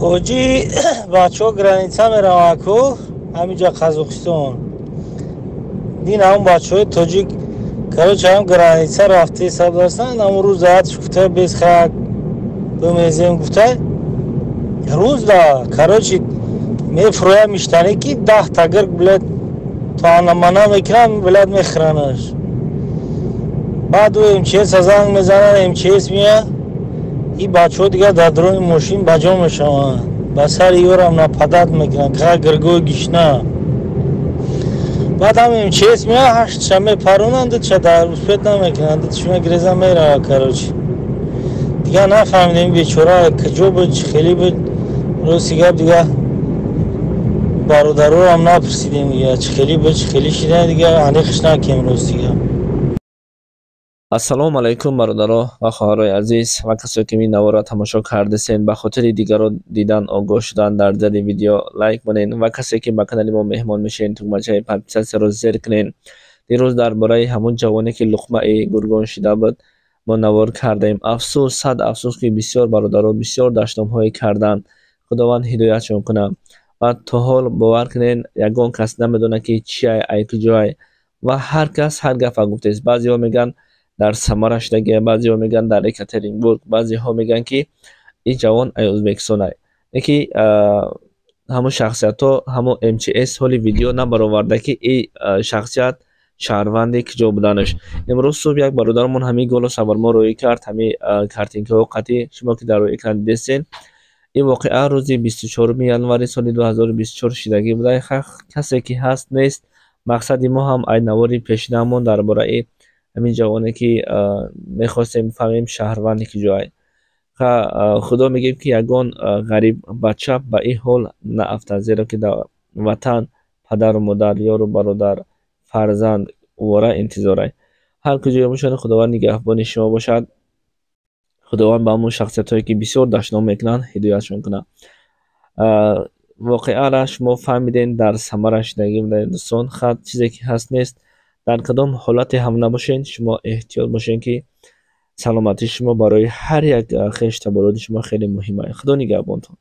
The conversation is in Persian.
حاجی بچه ها گرانیتا میرم اکو همینجا قزاقستان دین همون بچه های تاجیک کروچه هم گرانیتا رفته حساب دارستن همون روز دهتش گفته بیز خواهد بمیزیم گفته روز دا کروچه می فرویا میشتنه که 10 تا گرگ بلد تا آنمانا میکنم بلد میخرانش بعد او امچیس از هنگ میزنن امچیس میه این بچه ها دیگه در درون ماشین بجا میشون بسر ایورم نپدد میکنن که گرگوی گشنه بعد هم امچیس میه 8 شمه پرونند چه در روسپیت نمیکنند شما گریزه میره کروچی دیگه نفهمیدیم بیچوره کجا بود خیلی بود روسی گب دیگه برادر رو هم نپرسیدیم دیگه چه خیلی بود چه خیلی شده دیگه علیقش نکیم روز دیگه. السلام علیکم برادران و خواهرای عزیز و کسایی که این نوار را تماشا کرده سین به خاطر دیگران دیدن آگاه شدن در زیر ویدیو لایک کنین و کسی که به کانال ما مهمان میشین تو مچه پنپسس رو زیر کنین. دیروز درباره همون جوانی که لقمه گرگان شده بود ما نوار کردیم. افسوس صد افسوس که بسیار برادران بسیار دشنام های کردن. خداوند هدایتشون کنه و تا حال باور کنین یگان کس نمیدونه که چیه ای کجای و هر کس هر گفت گفته است. بعضی ها میگن در سمرش دیگه، بعضی ها میگن در اکاترینبورگ، بعضی ها میگن که این جوان ای ازبکستان ای یکی همون شخصیت ها همون MCS حالی ویدیو نبرآورده که این شخصیت شهروندی کجا بودنش. امروز صبح یک برادرمون همین گل و سوارما روی کرد، همین کارتینگ ها قطعی شما که در روی اکران دیدین. این واقعا روزی 24 ینوری سال 2024 شدگی بوده. کسی که هست نیست. مقصد ما هم ای نواری پیشینمون درباره همین جوانی که میخواستیم بفهمیم شهروندی که جای خدا میگیم که یگان غریب بچه به این حال نه افتاد، زیرا که در وطن پدر و مادر یار و برادر فرزند واره انتظاره. هر کجای باشن خداوند نگهبان شما باشد. خداوند به همون شخصیت هایی که بسیار دشنام میکنن هدایتشون کنه. واقعا را شما فهمیدین در سمرش نگیم در دوستان خط چیزی که هست نیست. در کدام حالت هم نباشین شما احتیاط باشین که سلامتی شما برای هر یک خیش تبرد شما خیلی مهمه. خدا نگهبانتون.